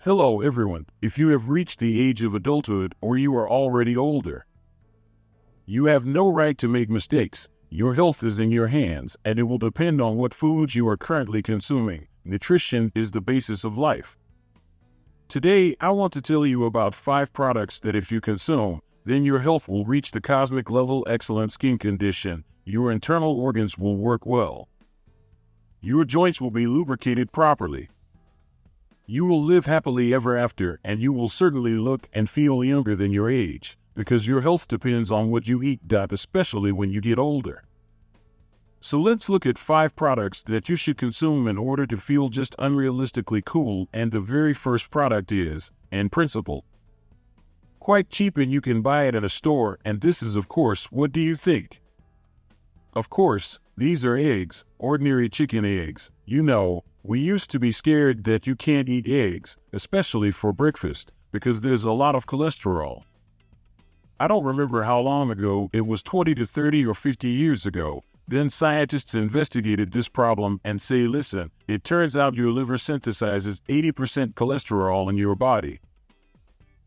Hello everyone, if you have reached the age of adulthood or you are already older, you have no right to make mistakes. Your health is in your hands and it will depend on what foods you are currently consuming. Nutrition is the basis of life. Today, I want to tell you about 5 products that if you consume, then your health will reach the cosmic level excellent skin condition, your internal organs will work well, your joints will be lubricated properly, you will live happily ever after, and you will certainly look and feel younger than your age, because your health depends on what you eat, especially when you get older. So let's look at 5 products that you should consume in order to feel just unrealistically cool, and the very first product is, in principle, quite cheap and you can buy it at a store, and this is of course, what do you think? Of course, these are eggs, ordinary chicken eggs. You know, we used to be scared that you can't eat eggs, especially for breakfast, because there's a lot of cholesterol. I don't remember how long ago, it was 20 to 30 or 50 years ago. Then scientists investigated this problem and say, listen, it turns out your liver synthesizes 80% cholesterol in your body.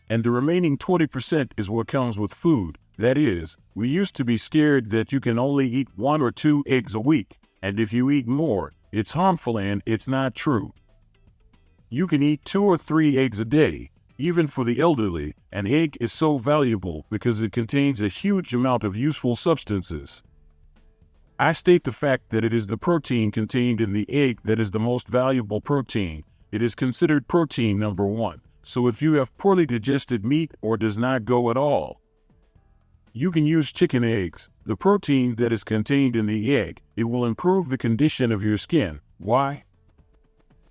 And the remaining 20% is what comes with food. That is, we used to be scared that you can only eat 1 or 2 eggs a week, and if you eat more, it's harmful, and it's not true. You can eat 2 or 3 eggs a day. Even for the elderly, an egg is so valuable because it contains a huge amount of useful substances. I state the fact that it is the protein contained in the egg that is the most valuable protein. It is considered protein number 1. So if you have poorly digested meat or does not go at all, you can use chicken eggs. The protein that is contained in the egg, it will improve the condition of your skin. Why?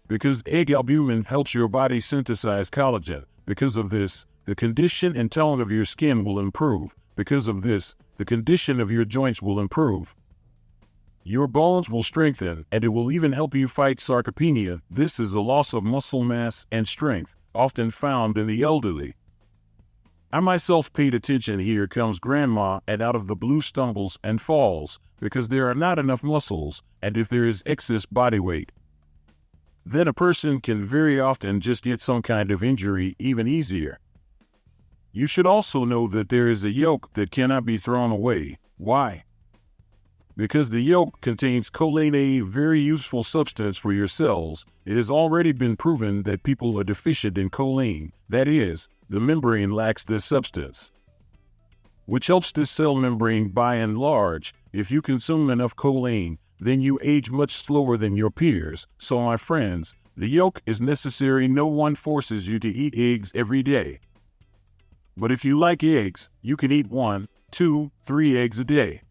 Because egg albumin helps your body synthesize collagen. Because of this, the condition and tone of your skin will improve. Because of this, the condition of your joints will improve. Your bones will strengthen, and it will even help you fight sarcopenia. This is the loss of muscle mass and strength, often found in the elderly. I myself paid attention. Here comes grandma, and out of the blue stumbles and falls, because there are not enough muscles, and if there is excess body weight, then a person can very often just get some kind of injury even easier. You should also know that there is a yolk that cannot be thrown away. Why? Because the yolk contains choline, a very useful substance for your cells. It has already been proven that people are deficient in choline. That is, the membrane lacks this substance, which helps this cell membrane by and large. If you consume enough choline, then you age much slower than your peers. So my friends, the yolk is necessary. No one forces you to eat eggs every day. But if you like eggs, you can eat 1, 2, 3 eggs a day,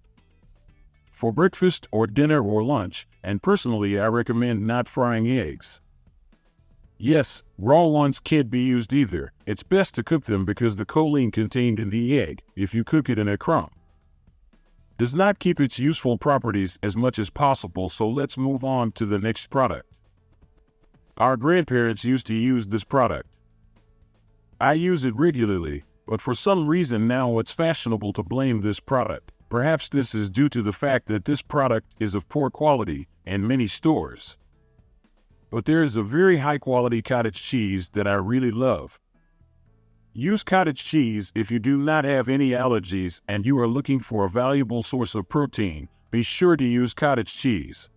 for breakfast or dinner or lunch, and personally I recommend not frying eggs. Yes, raw ones can't be used either. It's best to cook them because the choline contained in the egg, if you cook it in a crumb, does not keep its useful properties as much as possible. So let's move on to the next product. Our grandparents used to use this product. I use it regularly, but for some reason now it's fashionable to blame this product. Perhaps this is due to the fact that this product is of poor quality in many stores. But there is a very high quality cottage cheese that I really love. Use cottage cheese if you do not have any allergies and you are looking for a valuable source of protein. Be sure to use cottage cheese.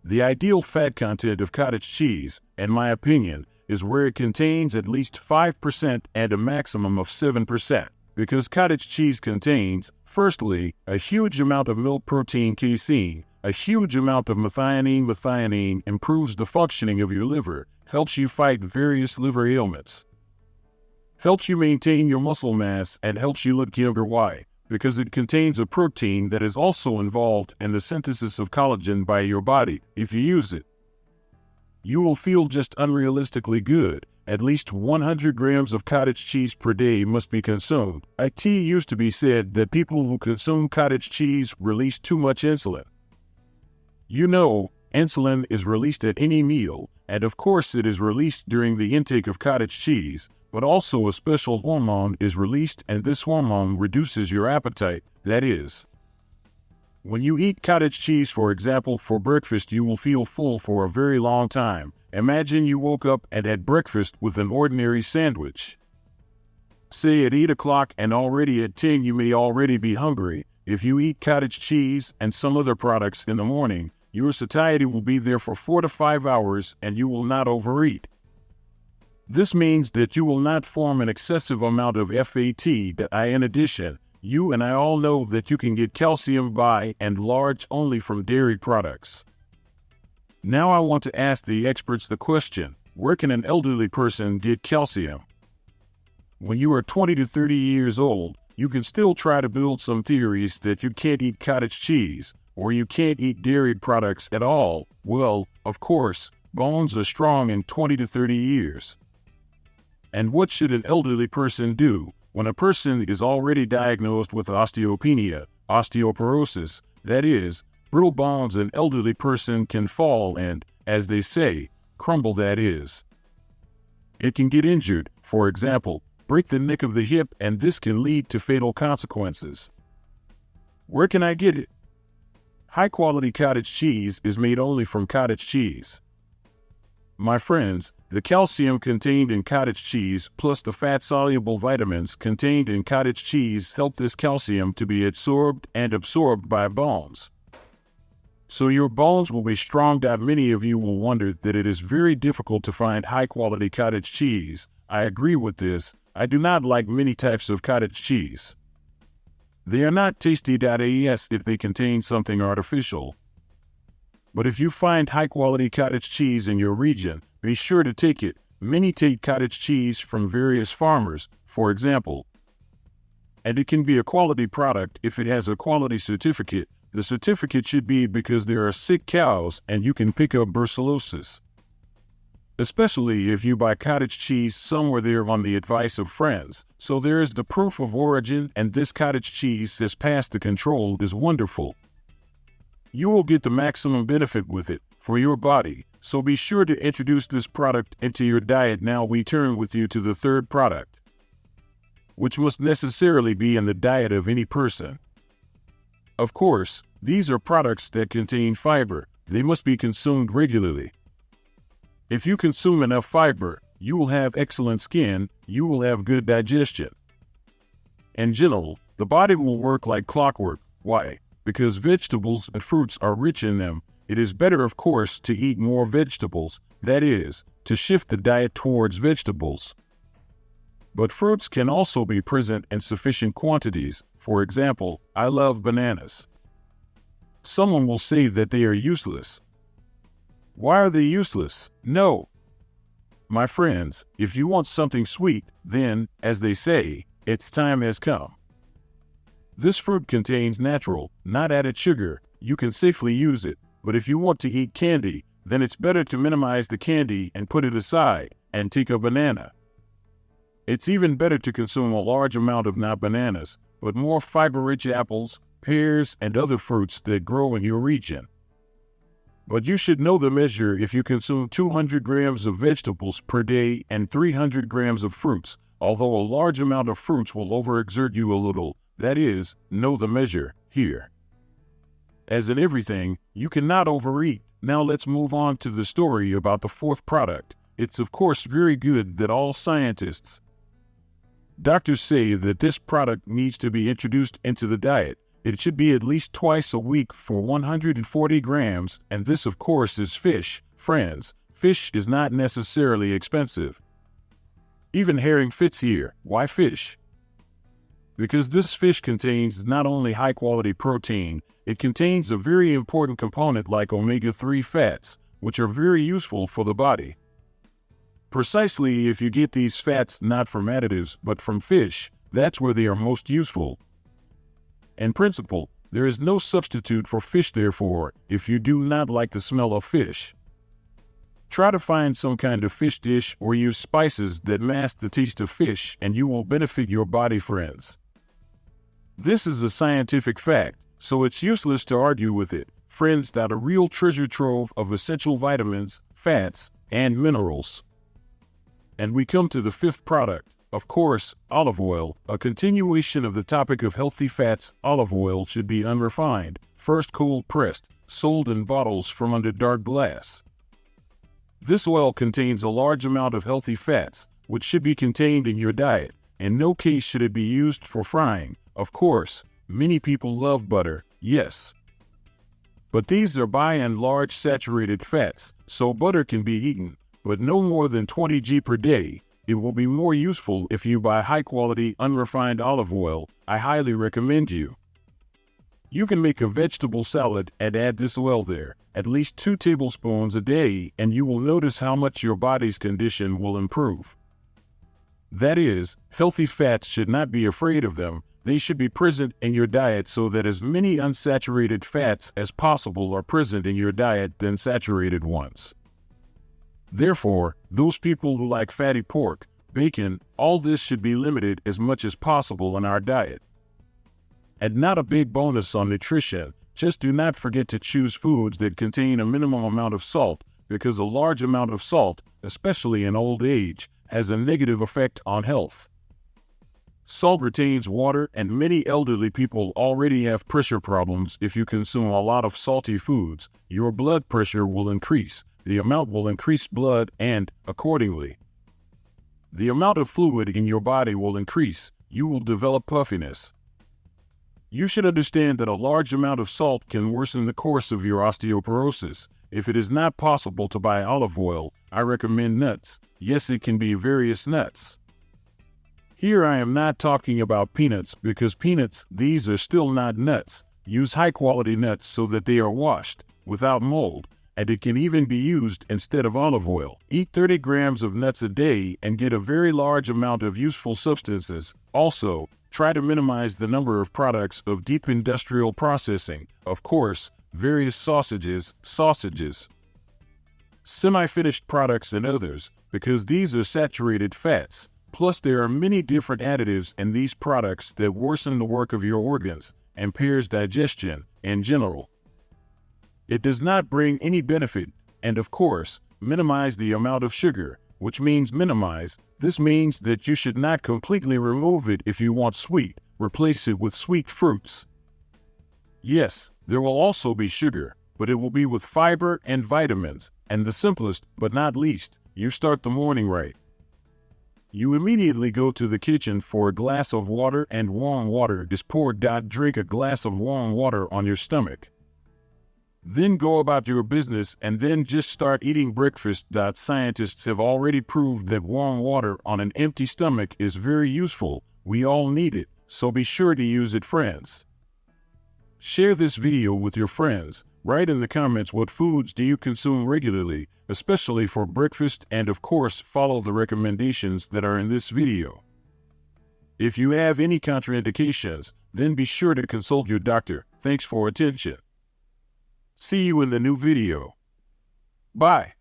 The ideal fat content of cottage cheese, in my opinion, is where it contains at least 5% and a maximum of 7%. Because cottage cheese contains, firstly, a huge amount of milk protein casein, a huge amount of methionine. Methionine improves the functioning of your liver, helps you fight various liver ailments, helps you maintain your muscle mass, and helps you look younger. Why? Because it contains a protein that is also involved in the synthesis of collagen by your body. If you use it, you will feel just unrealistically good. At least 100 grams of cottage cheese per day must be consumed. It used to be said that people who consume cottage cheese release too much insulin. You know, insulin is released at any meal, and of course it is released during the intake of cottage cheese, but also a special hormone is released, and this hormone reduces your appetite. That is, When you eat cottage cheese, for example, for breakfast, you will feel full for a very long time. Imagine you woke up and had breakfast with an ordinary sandwich. Say at 8 o'clock and already at 10 you may already be hungry. If you eat cottage cheese and some other products in the morning, your satiety will be there for 4 to 5 hours and you will not overeat. This means that you will not form an excessive amount of fat. In addition, you and I all know that you can get calcium by and large only from dairy products. Now I want to ask the experts the question, where can an elderly person get calcium? When you are 20 to 30 years old, you can still try to build some theories that you can't eat cottage cheese, or you can't eat dairy products at all. Well, of course, bones are strong in 20 to 30 years. And what should an elderly person do? When a person is already diagnosed with osteopenia, osteoporosis, that is, brittle bones, an elderly person can fall and, as they say, crumble, that is. It can get injured, for example, break the neck of the hip, and this can lead to fatal consequences. Where can I get it? High-quality cottage cheese is made only from cottage cheese. My friends, the calcium contained in cottage cheese plus the fat-soluble vitamins contained in cottage cheese help this calcium to be absorbed by bones. So your bones will be strong. Many of you will wonder that it is very difficult to find high-quality cottage cheese. I agree with this. I do not like many types of cottage cheese. They are not tasty. If they contain something artificial. But if you find high-quality cottage cheese in your region, be sure to take it. Many take cottage cheese from various farmers, for example. And it can be a quality product if it has a quality certificate. The certificate should be because there are sick cows and you can pick up brucellosis. Especially if you buy cottage cheese somewhere there on the advice of friends. So there is the proof of origin, and this cottage cheese has passed the control is wonderful. You will get the maximum benefit with it for your body, so be sure to introduce this product into your diet. Now we turn with you to the third product, which must necessarily be in the diet of any person. Of course, these are products that contain fiber. They must be consumed regularly. If you consume enough fiber, you will have excellent skin, you will have good digestion. In general, the body will work like clockwork. Why? Because vegetables and fruits are rich in them. It is better, of course, to eat more vegetables, that is, to shift the diet towards vegetables. But fruits can also be present in sufficient quantities. For example, I love bananas. Someone will say that they are useless. Why are they useless? No. My friends, if you want something sweet, then, as they say, its time has come. This fruit contains natural, not added sugar. You can safely use it, but if you want to eat candy, then it's better to minimize the candy and put it aside, and take a banana. It's even better to consume a large amount of not bananas, but more fiber-rich apples, pears, and other fruits that grow in your region. But you should know the measure. If you consume 200 grams of vegetables per day and 300 grams of fruits, although a large amount of fruits will overexert you a little, that is, know the measure here. As in everything, you cannot overeat. Now let's move on to the story about the fourth product. It's of course very good that all scientists, doctors say that this product needs to be introduced into the diet. It should be at least twice a week for 140 grams, and this of course is fish. Friends, fish is not necessarily expensive. Even herring fits here. Why fish? Because this fish contains not only high-quality protein, it contains a very important component like omega-3 fats, which are very useful for the body. Precisely if you get these fats not from additives but from fish, that's where they are most useful. In principle, there is no substitute for fish. Therefore, if you do not like the smell of fish, try to find some kind of fish dish or use spices that mask the taste of fish and you will benefit your body, friends. This is a scientific fact, so it's useless to argue with it. Friends, a real treasure trove of essential vitamins, fats, and minerals. And we come to the fifth product. Of course, olive oil, a continuation of the topic of healthy fats. Olive oil should be unrefined, first cold pressed, sold in bottles from under dark glass. This oil contains a large amount of healthy fats, which should be contained in your diet. In no case should it be used for frying. Of course, many people love butter, yes. But these are by and large saturated fats, so butter can be eaten, but no more than 20 g per day. It will be more useful if you buy high-quality unrefined olive oil. I highly recommend you. You can make a vegetable salad and add this oil there, at least 2 tablespoons a day, and you will notice how much your body's condition will improve. That is, healthy fats should not be afraid of them. They should be present in your diet so that as many unsaturated fats as possible are present in your diet than saturated ones. Therefore, those people who like fatty pork, bacon, all this should be limited as much as possible in our diet. And not a big bonus on nutrition, just do not forget to choose foods that contain a minimum amount of salt, because a large amount of salt, especially in old age, has a negative effect on health. Salt retains water, and many elderly people already have pressure problems. If you consume a lot of salty foods, your blood pressure will increase, the amount will increase blood, and, accordingly, the amount of fluid in your body will increase. You will develop puffiness. You should understand that a large amount of salt can worsen the course of your osteoporosis. If it is not possible to buy olive oil, I recommend nuts. Yes, it can be various nuts. Here I am not talking about peanuts, because peanuts, these are still not nuts. Use high-quality nuts so that they are washed, without mold, and it can even be used instead of olive oil. Eat 30 grams of nuts a day and get a very large amount of useful substances. Also, try to minimize the number of products of deep industrial processing. Of course, various sausages, semi-finished products and others, because these are saturated fats. Plus, there are many different additives in these products that worsen the work of your organs, impairs digestion, in general. It does not bring any benefit, and of course, minimize the amount of sugar, which means minimize. This means that you should not completely remove it. If you want sweet, replace it with sweet fruits. Yes, there will also be sugar, but it will be with fiber and vitamins, and the simplest, but not least, you start the morning right. You immediately go to the kitchen for a glass of water, and warm water is poured. Drink a glass of warm water on your stomach. Then go about your business, and then just start eating breakfast. Scientists have already proved that warm water on an empty stomach is very useful. We all need it, so be sure to use it, friends. Share this video with your friends. Write in the comments what foods do you consume regularly, especially for breakfast, and of course follow the recommendations that are in this video. If you have any contraindications, then be sure to consult your doctor. Thanks for attention. See you in the new video. Bye.